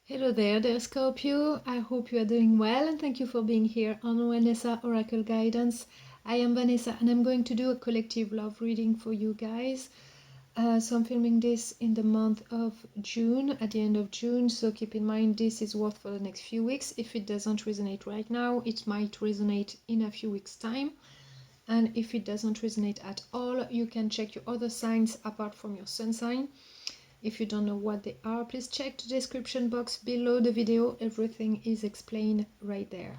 Hello there, dear Scorpio. I hope you are doing well and thank you for being here on Vanessa Oracle Guidance. I am Vanessa and I'm going to do a collective love reading for you guys. So I'm filming this in the month of June, at the end of June. So keep in mind this is worth for the next few weeks. If it doesn't resonate right now, it might resonate in a few weeks' time. And if it doesn't resonate at all, you can check your other signs apart from your sun sign. If you don't know what they are, please check the description box below the video. Everything is explained right there.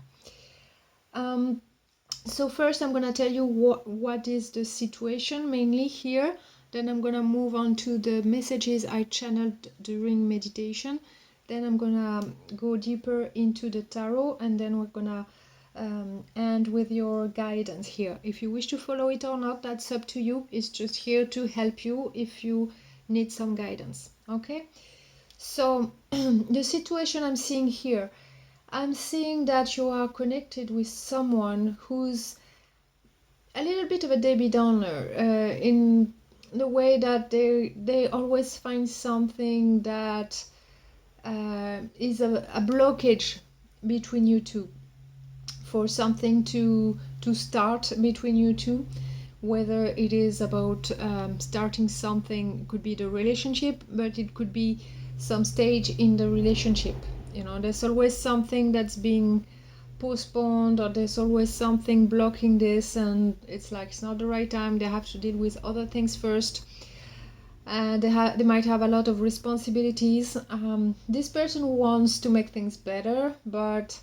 So first I'm going to tell you what is the situation mainly here. Then I'm going to move on to the messages I channeled during meditation. Then I'm going to go deeper into the tarot, and then we're going to end with your guidance here. If you wish to follow it or not, that's up to you. It's just here to help you if you need some guidance. Okay, so the situation I'm seeing here, I'm seeing that you are connected with someone who's a little bit of a Debbie Downer, in the way that they always find something that is a blockage between you two, for something to start between you two, whether it is about starting something. Could be the relationship, but it could be some stage in the relationship. There's always something that's being postponed, or there's always something blocking this, and it's like it's not the right time. They have to deal with other things first. They might have a lot of responsibilities. This person wants to make things better, but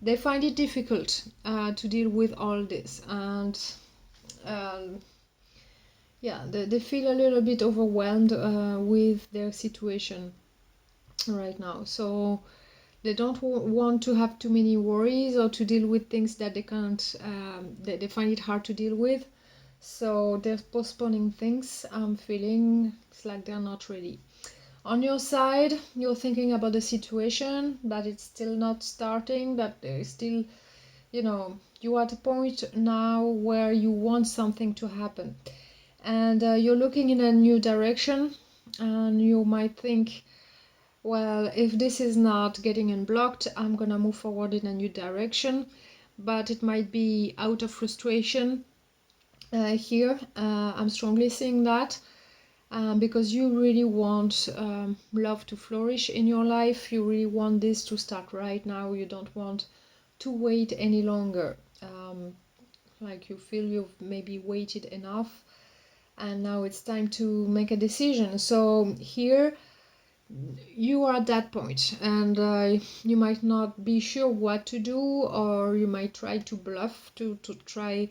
they find it difficult to deal with all this, and yeah, they feel a little bit overwhelmed with their situation right now. So they don't want to have too many worries or to deal with things that they can't, they find it hard to deal with. So they're postponing things. I'm feeling it's like they're not ready. On your side, you're thinking about the situation, that it's still not starting, that there's still, you are at a point now where you want something to happen. And you're looking in a new direction, and you might think, well, if this is not getting unblocked, I'm gonna move forward in a new direction. But it might be out of frustration here. I'm strongly seeing that. Because you really want love to flourish in your life. You really want this to start right now. You don't want to wait any longer. Like you feel you've maybe waited enough, and now it's time to make a decision. So here you are at that point, and you might not be sure what to do, or you might try to bluff, to try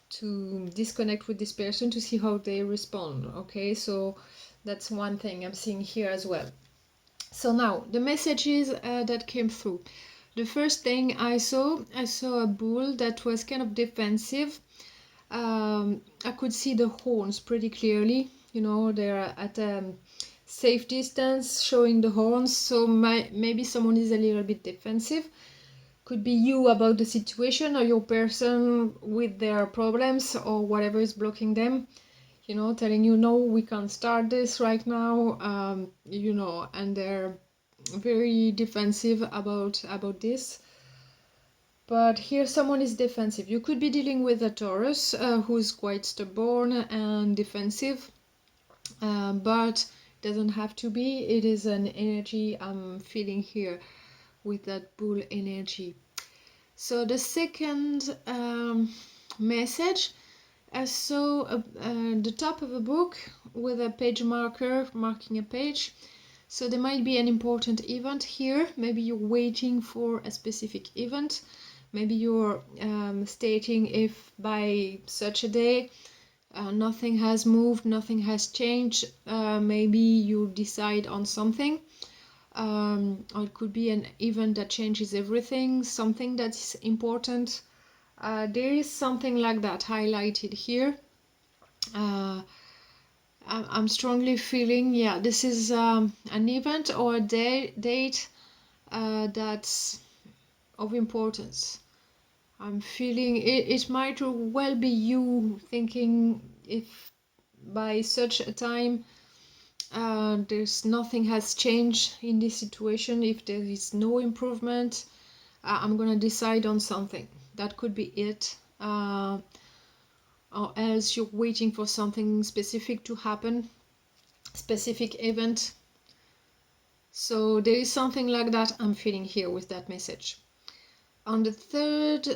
to disconnect with this person to see how they respond. Okay, so that's one thing I'm seeing here as well. So now the messages that came through. The first thing I saw a bull that was kind of defensive. I could see the horns pretty clearly. They're at a safe distance, showing the horns. So maybe someone is a little bit defensive. Could be you about the situation, or your person with their problems, or whatever is blocking them, telling you, no, we can't start this right now, and they're very defensive about this. But here someone is defensive. You could be dealing with a Taurus who's quite stubborn and defensive, but it doesn't have to be. It is an energy I'm feeling here with that bull energy. So the second message, I saw the top of a book with a page marker marking a page. So there might be an important event here. Maybe you're waiting for a specific event. Maybe you're stating if by such a day nothing has moved, nothing has changed. Maybe you decide on something. Or it could be an event that changes everything, something that's important. There is something like that highlighted here. I'm strongly feeling, yeah, this is an event or a date that's of importance. I'm feeling it might well be you thinking if by such a time There's nothing has changed in this situation. If there is no improvement, I'm gonna decide on something. That could be it. Or else you're waiting for something specific to happen, specific event. So there is something like that I'm feeling here with that message. On the third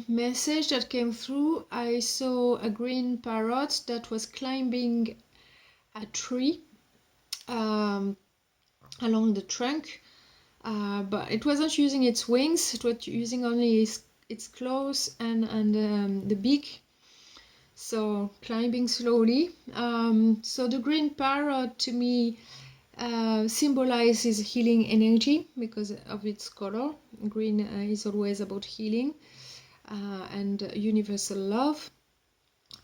message that came through, I saw a green parrot that was climbing a tree along the trunk, but it wasn't using its wings, it was using only its claws and the beak. So climbing slowly. So the green parrot to me symbolizes healing energy because of its color. Green is always about healing and universal love,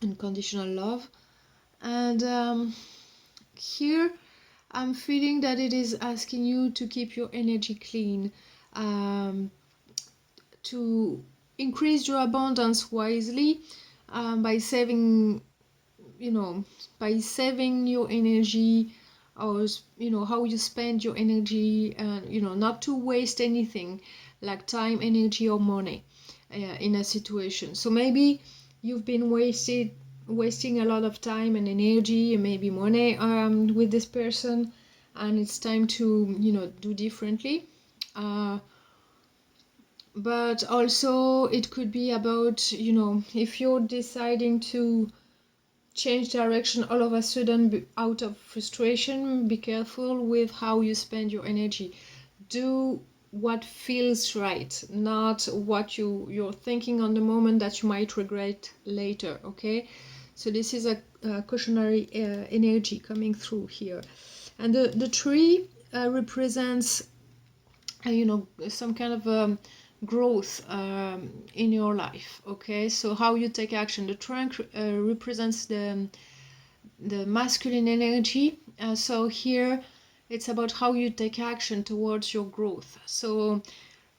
unconditional love. And here I'm feeling that it is asking you to keep your energy clean, to increase your abundance wisely, by saving, by saving your energy, or how you spend your energy, and not to waste anything like time, energy, or money in a situation. So maybe you've been wasting a lot of time and energy and maybe money with this person, and it's time to do differently. But also it could be about, if you're deciding to change direction all of a sudden out of frustration, be careful with how you spend your energy. Do what feels right, not what you're thinking on the moment that you might regret later. Okay, so this is a cautionary energy coming through here. And the tree represents some kind of growth in your life. Okay, so how you take action. The trunk represents the masculine energy, so here it's about how you take action towards your growth. So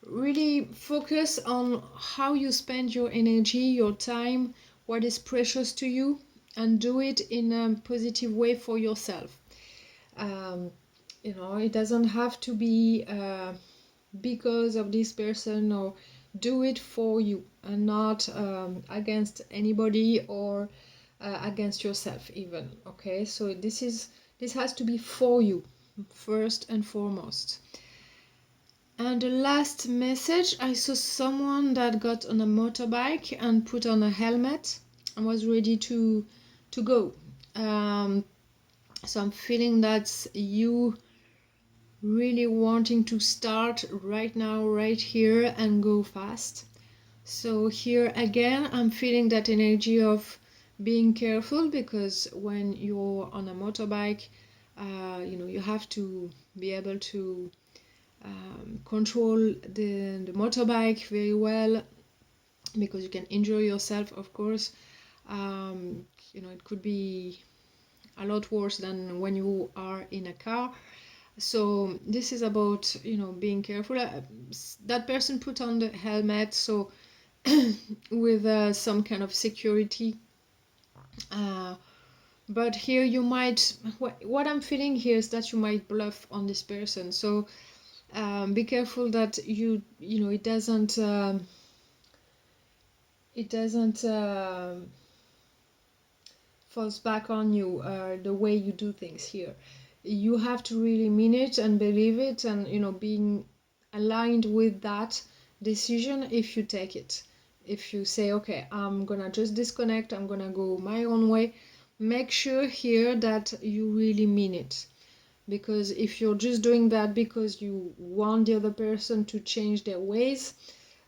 really focus on how you spend your energy, your time, what is precious to you, and do it in a positive way for yourself. It doesn't have to be because of this person, or do it for you and not against anybody, or against yourself even. Okay, so this has to be for you first and foremost. And the last message, I saw someone that got on a motorbike and put on a helmet and was ready to go. So I'm feeling that's you really wanting to start right now, right here, and go fast. So here again, I'm feeling that energy of being careful, because when you're on a motorbike, you have to be able to control the motorbike very well, because you can injure yourself, of course. It could be a lot worse than when you are in a car. So this is about being careful. That person put on the helmet, so with some kind of security. But here you might, what I'm feeling here is that you might bluff on this person. So be careful that it doesn't falls back on you, the way you do things here. You have to really mean it and believe it, and being aligned with that decision. If you take it, if you say, okay, I'm gonna just disconnect, I'm gonna go my own way, make sure here that you really mean it. Because if you're just doing that because you want the other person to change their ways,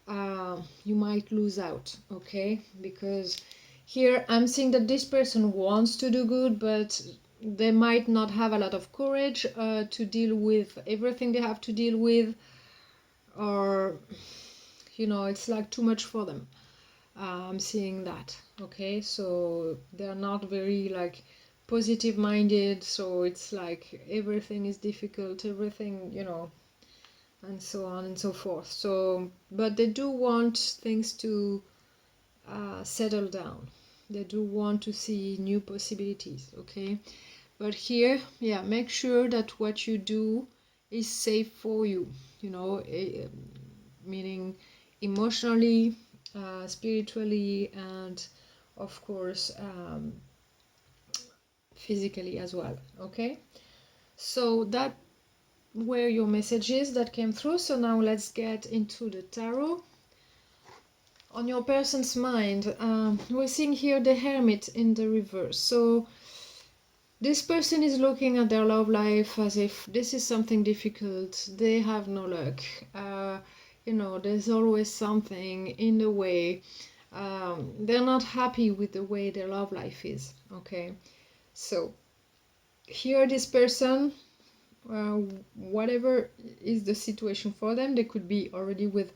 you might lose out. Okay, because here I'm seeing that this person wants to do good, but they might not have a lot of courage to deal with everything they have to deal with, or it's like too much for them. I'm seeing that. Okay, so they're not very like positive minded, so it's like everything is difficult, everything, and so on and so forth. So but they do want things to settle down. They do want to see new possibilities. Okay, But here, yeah, make sure that what you do is safe for you, you know, meaning emotionally, spiritually, and of course, physically as well. Okay, so that were your messages that came through. So now let's get into the tarot. On your person's mind, we're seeing here the Hermit in the reverse. So this person is looking at their love life as if this is something difficult. They have no luck. You know, there's always something in the way. They're not happy with the way their love life is. Okay, so here this person, uh, whatever is the situation for them, they could be already with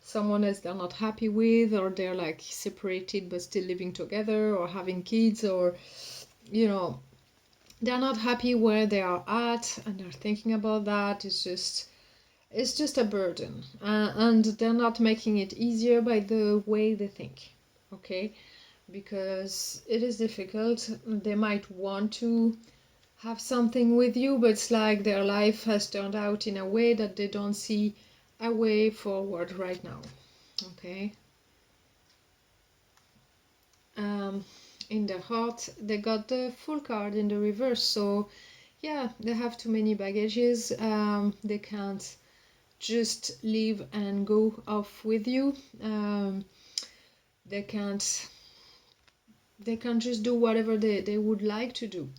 someone else they're not happy with, or they're like separated but still living together, or having kids, or you know, they're not happy where they are at and they're thinking about that. It's just a burden, and they're not making it easier by the way they think. Okay, because it is difficult. They might want to have something with you, but it's like their life has turned out in a way that they don't see a way forward right now. Okay, um, in their heart they got the Fool card in the reverse. So yeah, they have too many baggages. They can't just leave and go off with you. They can't just do whatever they would like to do.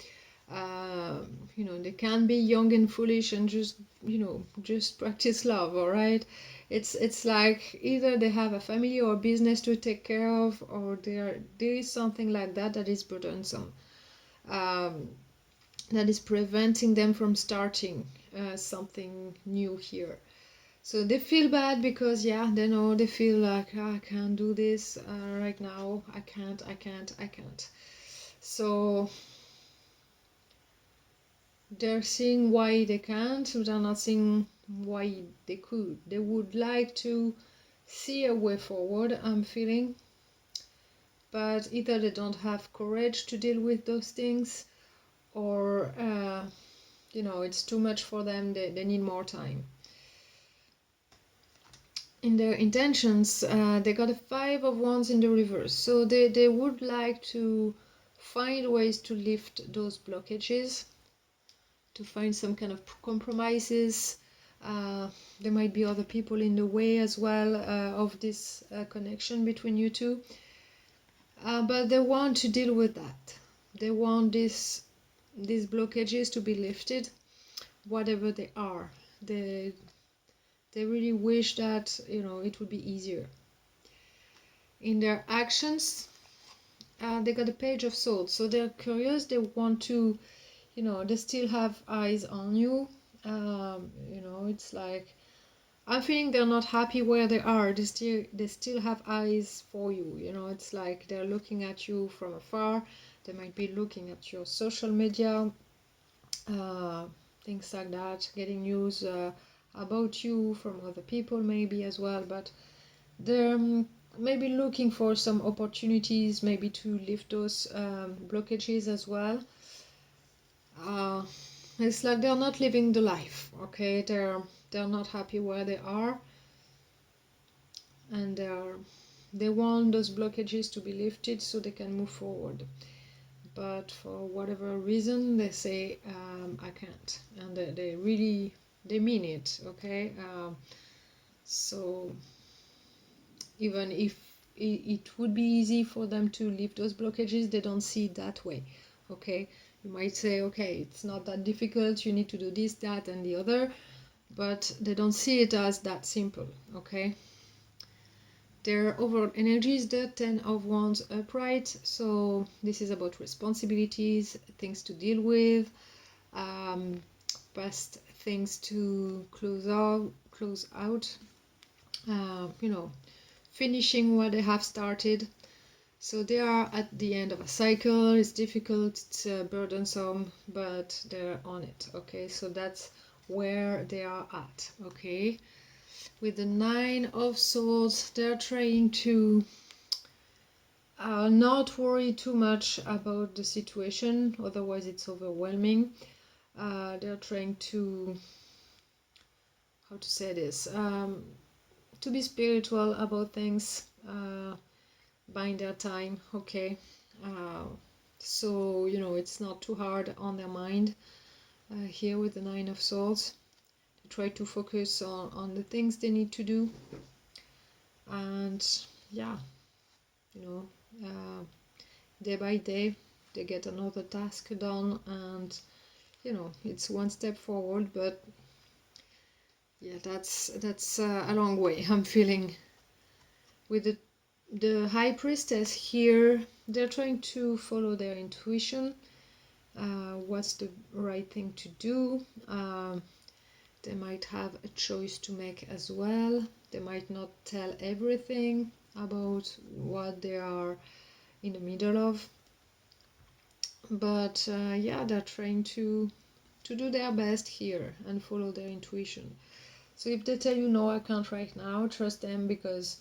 You know, they can't be young and foolish and just, you know, just practice love. All right, it's like either they have a family or business to take care of, or there is something like that that is burdensome, um, that is preventing them from starting something new here. So they feel bad because, yeah, they know, they feel like, "Oh, I can't do this right now. I can't. So they're seeing why they can't, but they're not seeing why they could. They would like to see a way forward, I'm feeling, but either they don't have courage to deal with those things, or, you know, it's too much for them. They need more time. In their intentions, they got a Five of Wands in the reverse. So they would like to find ways to lift those blockages, to find some kind of compromises. There might be other people in the way as well of this connection between you two. But they want to deal with that. They want these blockages to be lifted, whatever they are. They they really wish that, you know, it would be easier. In their actions, they got a Page of Swords, so they're curious. They want to, you know, they still have eyes on you. You know, it's like, I'm feeling they're not happy where they are. They still have eyes for you. You know, it's like they're looking at you from afar. They might be looking at your social media, uh, things like that, getting news about you from other people maybe as well. But they're maybe looking for some opportunities, maybe to lift those blockages as well. Uh, it's like they're not living the life. Okay, they're not happy where they are, and they want those blockages to be lifted so they can move forward. But for whatever reason, they say, I can't, and they really, they mean it. Okay, so even if it would be easy for them to lift those blockages, they don't see it that way. Okay, you might say, okay, it's not that difficult, you need to do this, that, and the other, but they don't see it as that simple. Okay, their overall energy is the Ten of Wands upright, so this is about responsibilities, things to deal with, um, past things to close out, you know, finishing what they have started. So they are at the end of a cycle. It's difficult, it's burdensome, but they're on it. Okay, so that's where they are at. Okay, with the Nine of Swords, they're trying to not worry too much about the situation, otherwise it's overwhelming. They're trying to, how to say this, to be spiritual about things, buying their time, okay. So, it's not too hard on their mind here with the Nine of Swords. They try to focus on the things they need to do. And yeah, day by day they get another task done, and it's one step forward, but yeah, that's a long way. I'm feeling with the High Priestess here. They're trying to follow their intuition, what's the right thing to do. They might have a choice to make as well. They might not tell everything about what they are in the middle of, but yeah, they're trying to do their best here and follow their intuition. So if they tell you no, I can't right now, trust them, because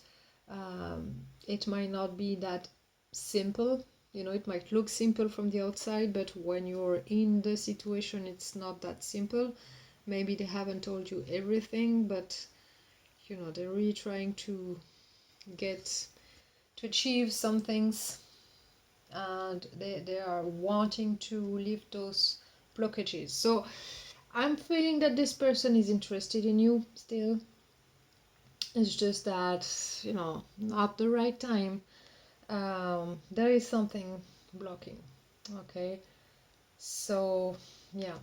it might not be that simple. It might look simple from the outside, but when you're in the situation, it's not that simple. Maybe they haven't told you everything, but they're really trying to achieve some things, and they are wanting to lift those blockages. So I'm feeling that this person is interested in you still. It's just that, not the right time. There is something blocking. Okay, so yeah,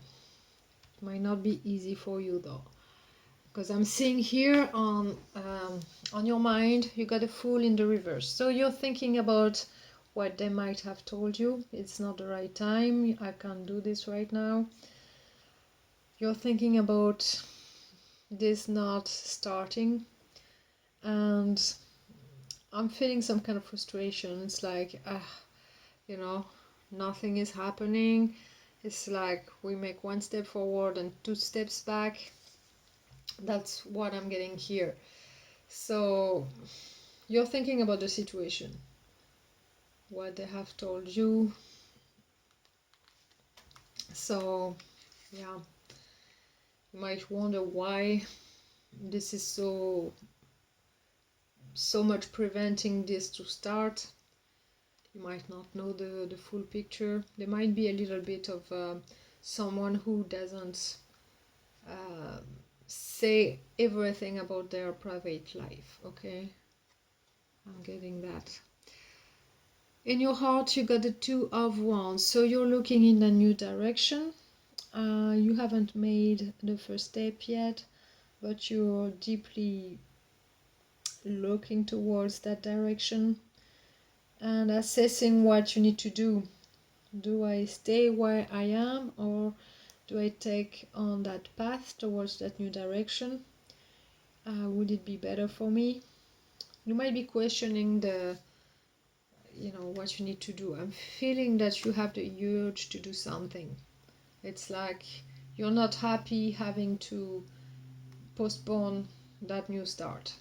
it might not be easy for you though, because I'm seeing here on your mind you got a Fool in the reverse. So you're thinking about what they might have told you. It's not the right time. I can't do this right now. You're thinking about this not starting, and I'm feeling some kind of frustration. It's like, nothing is happening. It's like we make one step forward and two steps back. That's what I'm getting here. So you're thinking about the situation, what they have told you. So yeah, you might wonder why this is so much preventing this to start. You might not know the full picture. There might be a little bit of someone who doesn't say everything about their private life, okay? I'm getting that. In your heart, you got the Two of Wands, so you're looking in a new direction. You haven't made the first step yet, but you're deeply looking towards that direction and assessing what you need to do. Do I stay where I am, or do I take on that path towards that new direction? Would it be better for me? You might be questioning what you need to do. I'm feeling that you have the urge to do something. It's like you're not happy having to postpone that new start.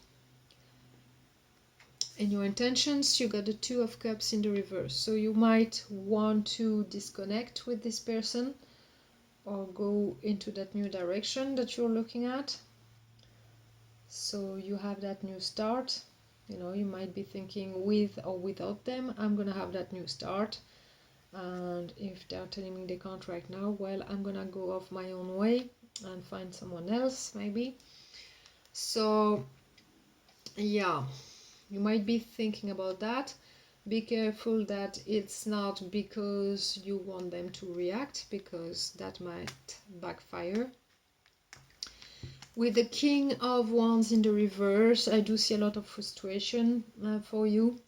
In your intentions, you got the Two of Cups in the reverse. So you might want to disconnect with this person or go into that new direction that you're looking at. So you have that new start. You might be thinking, with or without them, I'm gonna have that new start. And if they're telling me they can't right now, well, I'm gonna go off my own way and find someone else maybe. So yeah, you might be thinking about that. Be careful that it's not because you want them to react, because that might backfire. With the King of Wands in the reverse, I do see a lot of frustration for you.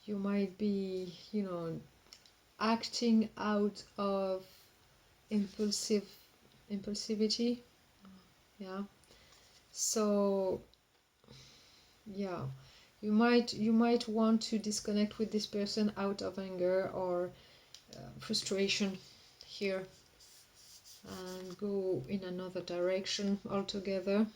You might be, acting out of impulsivity. Yeah. So yeah, you might want to disconnect with this person out of anger or frustration here, and go in another direction altogether.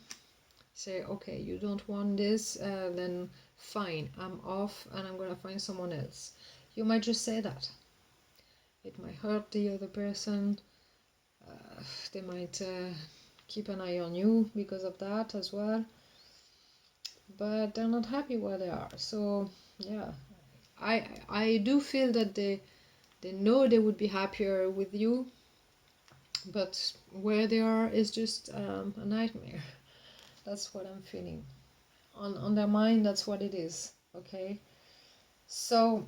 Say, okay, you don't want this, then fine, I'm off and I'm gonna find someone else. You might just say that. It might hurt the other person. They might keep an eye on you because of that as well. But they're not happy where they are. So yeah, I do feel that they know they would be happier with you, but where they are is just a nightmare. That's what I'm feeling. On their mind, that's what it is. Okay. So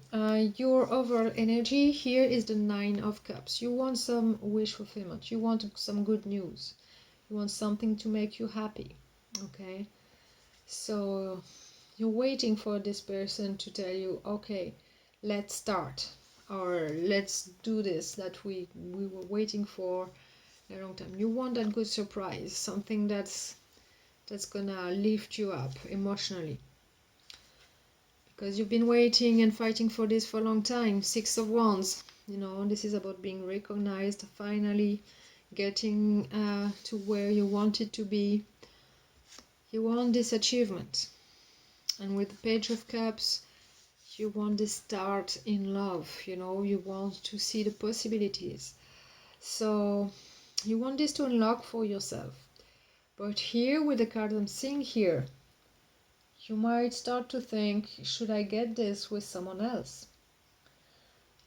your overall energy here is the 9 of Cups. You want some wish fulfillment. You want some good news. You want something to make you happy. Okay. So you're waiting for this person to tell you, okay, let's start, or let's do this that we were waiting for a long time. You want that good surprise, something that's gonna lift you up emotionally, because you've been waiting and fighting for this for a long time. 6 of Wands, you know, this is about being recognized, finally getting to where you wanted to be. You want this achievement. And with the Page of Cups, you want this start in love, you know, you want to see the possibilities. So you want this to unlock for yourself. But here with the card I'm seeing here, you might start to think, should I get this with someone else?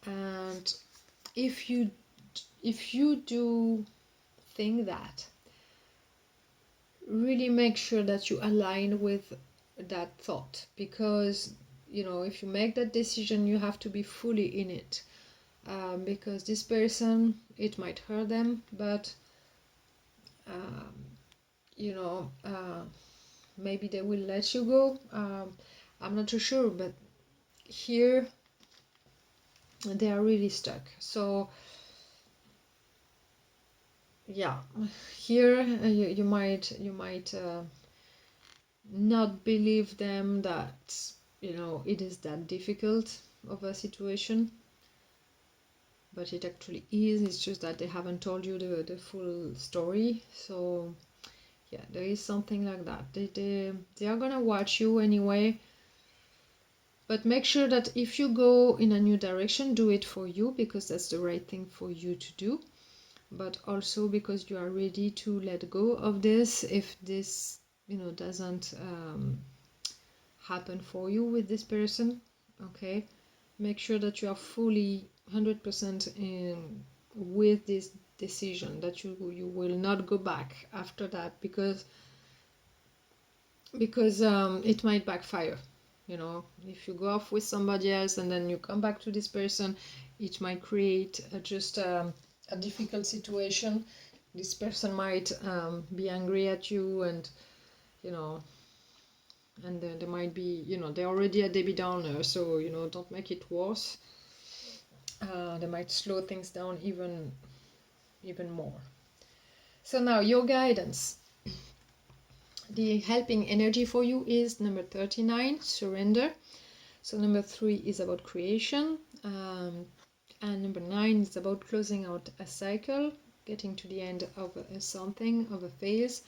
And if you do think that, really make sure that you align with that thought, because you know, if you make that decision, you have to be fully in it, because this person, it might hurt them, but um, you know, maybe they will let you go. I'm not too sure, but here they are really stuck. So yeah, here you might not believe them that, you know, it is that difficult of a situation, but it actually is. It's just that they haven't told you the full story. So yeah, there is something like that. They are gonna watch you anyway, but make sure that if you go in a new direction, do it for you, because that's the right thing for you to do, but also because you are ready to let go of this if this, you know, doesn't happen for you with this person. Okay, make sure that you are fully 100% in with this decision, that you will not go back after that, because it might backfire. You know, if you go off with somebody else and then you come back to this person, it might create just a difficult situation. This person might be angry at you, and you know, and they might be, you know, they're already a Debbie Downer, so you know, don't make it worse. They might slow things down even more. So now your guidance. The helping energy for you is number 39, surrender. So number 3 is about creation, and number 9 is about closing out a cycle, getting to the end of something, of a phase.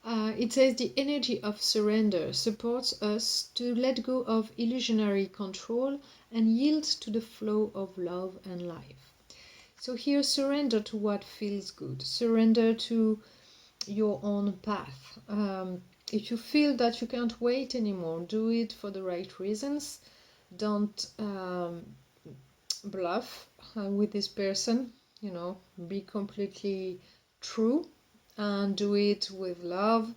It says the energy of surrender supports us to let go of illusionary control and yield to the flow of love and life. So here, surrender to what feels good. Surrender to your own path. If you feel that you can't wait anymore, do it for the right reasons. Don't bluff with this person, you know, be completely true and do it with love.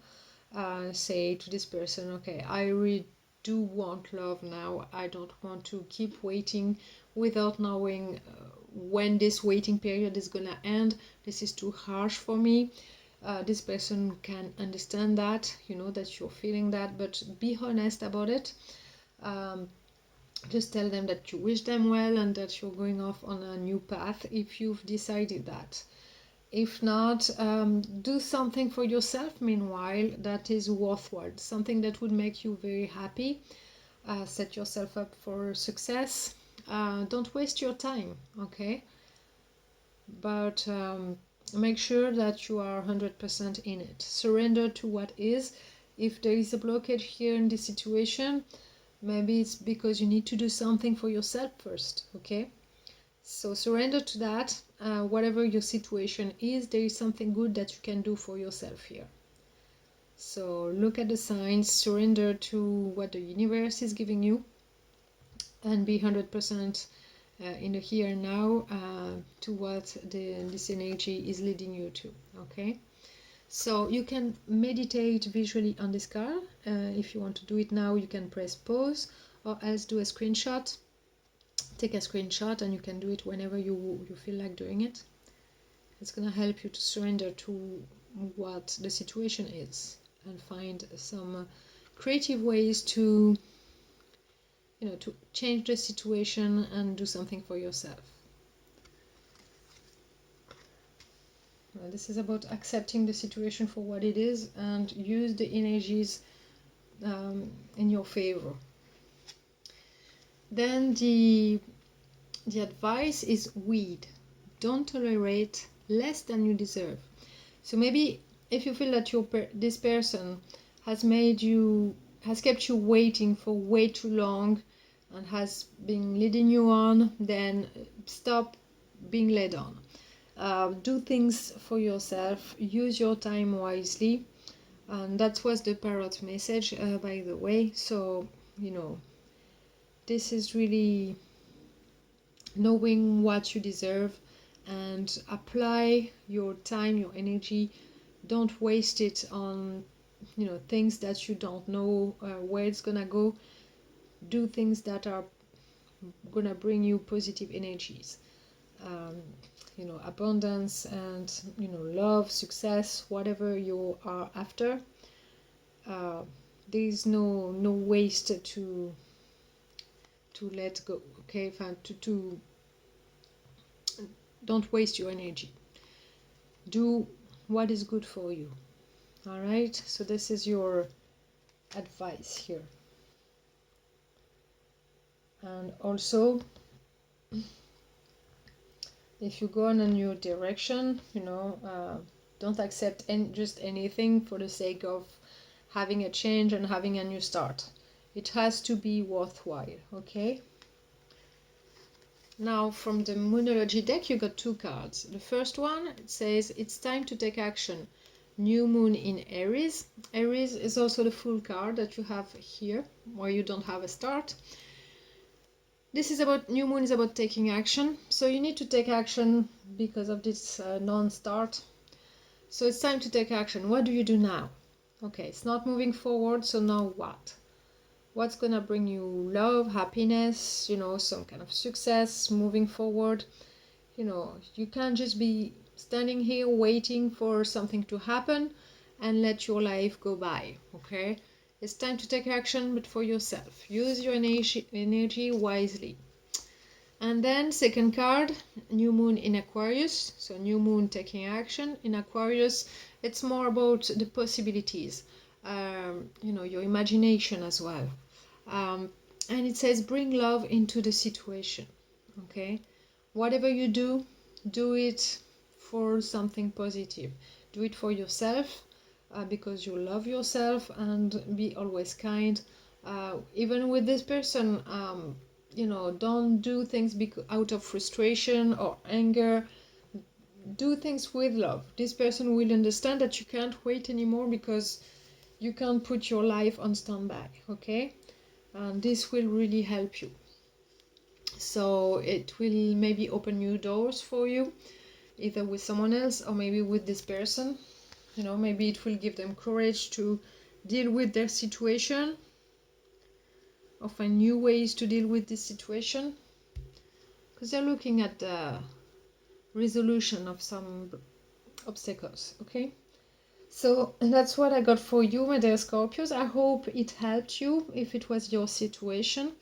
Say to this person, okay, I really do want love now. I don't want to keep waiting without knowing when this waiting period is gonna end. This is too harsh for me. This person can understand that, you know, that you're feeling that, but be honest about it. Just tell them that you wish them well and that you're going off on a new path if you've decided that. If not, do something for yourself meanwhile that is worthwhile, something that would make you very happy. Set yourself up for success. Don't waste your time, okay? But make sure that you are 100% in it. Surrender to what is. If there is a blockage here in this situation, maybe it's because you need to do something for yourself first, okay? So surrender to that. Whatever your situation is, there is something good that you can do for yourself here. So look at the signs, surrender to what the universe is giving you, and be 100% in the here and now to what this energy is leading you to, okay? So you can meditate visually on this card. If you want to do it now, you can press pause, or else do a screenshot. Take a screenshot, and you can do it whenever you feel like doing it. It's going to help you to surrender to what the situation is and find some creative ways to, you know, to change the situation and do something for yourself. Well, this is about accepting the situation for what it is and use the energies in your favor. Then the advice is weed. Don't tolerate less than you deserve. So maybe if you feel that this person has kept you waiting for way too long and has been leading you on, then stop being led on. Do things for yourself, use your time wisely, and that was the Parrot message, by the way. So, you know, this is really knowing what you deserve and apply your time, your energy. Don't waste it on, you know, things that you don't know where it's gonna go. Do things that are gonna bring you positive energies. You know, abundance and, you know, love, success, whatever you are after. There is no waste to let go, okay? To don't waste your energy. Do what is good for you. All right, so this is your advice here. And also, if you go in a new direction, you know, don't accept just anything for the sake of having a change and having a new start. It has to be worthwhile, okay? Now, from the Moonology deck, you got two cards. The first one, it says, it's time to take action. New Moon in Aries. Aries is also the full card that you have here, where you don't have a start. This is about, New Moon is about taking action. So you need to take action because of this non-start. So it's time to take action. What do you do now? Okay, it's not moving forward, so now what? What's gonna bring you love, happiness, you know, some kind of success moving forward? You know, you can't just be standing here waiting for something to happen and let your life go by, okay? It's time to take action, but for yourself. Use your energy wisely. And then second card, New Moon in Aquarius. So New Moon taking action. In Aquarius, it's more about the possibilities, you know, your imagination as well. And it says bring love into the situation, okay? Whatever you do, do it for something positive. Do it for yourself, because you love yourself, and be always kind. Even with this person, you know, don't do things out of frustration or anger. Do things with love. This person will understand that you can't wait anymore because you can't put your life on standby, okay? And this will really help you. So it will maybe open new doors for you, either with someone else or maybe with this person. You know, maybe it will give them courage to deal with their situation or find new ways to deal with this situation, because they're looking at the resolution of some obstacles, okay? So that's what I got for you, my dear Scorpios. I hope it helped you if it was your situation.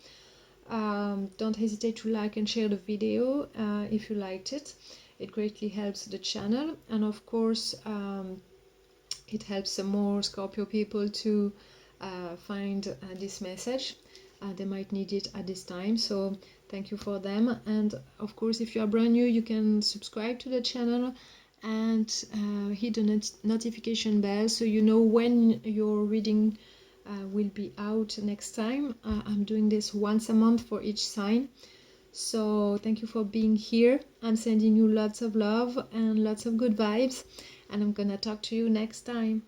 Don't hesitate to like and share the video if you liked it. It greatly helps the channel, and of course it helps some more Scorpio people to find this message. They might need it at this time, so thank you for them. And of course, if you are brand new, you can subscribe to the channel and hit the notification bell so you know when your reading will be out next time. I'm doing this once a month for each sign. So thank you for being here. I'm sending you lots of love and lots of good vibes, and I'm gonna talk to you next time.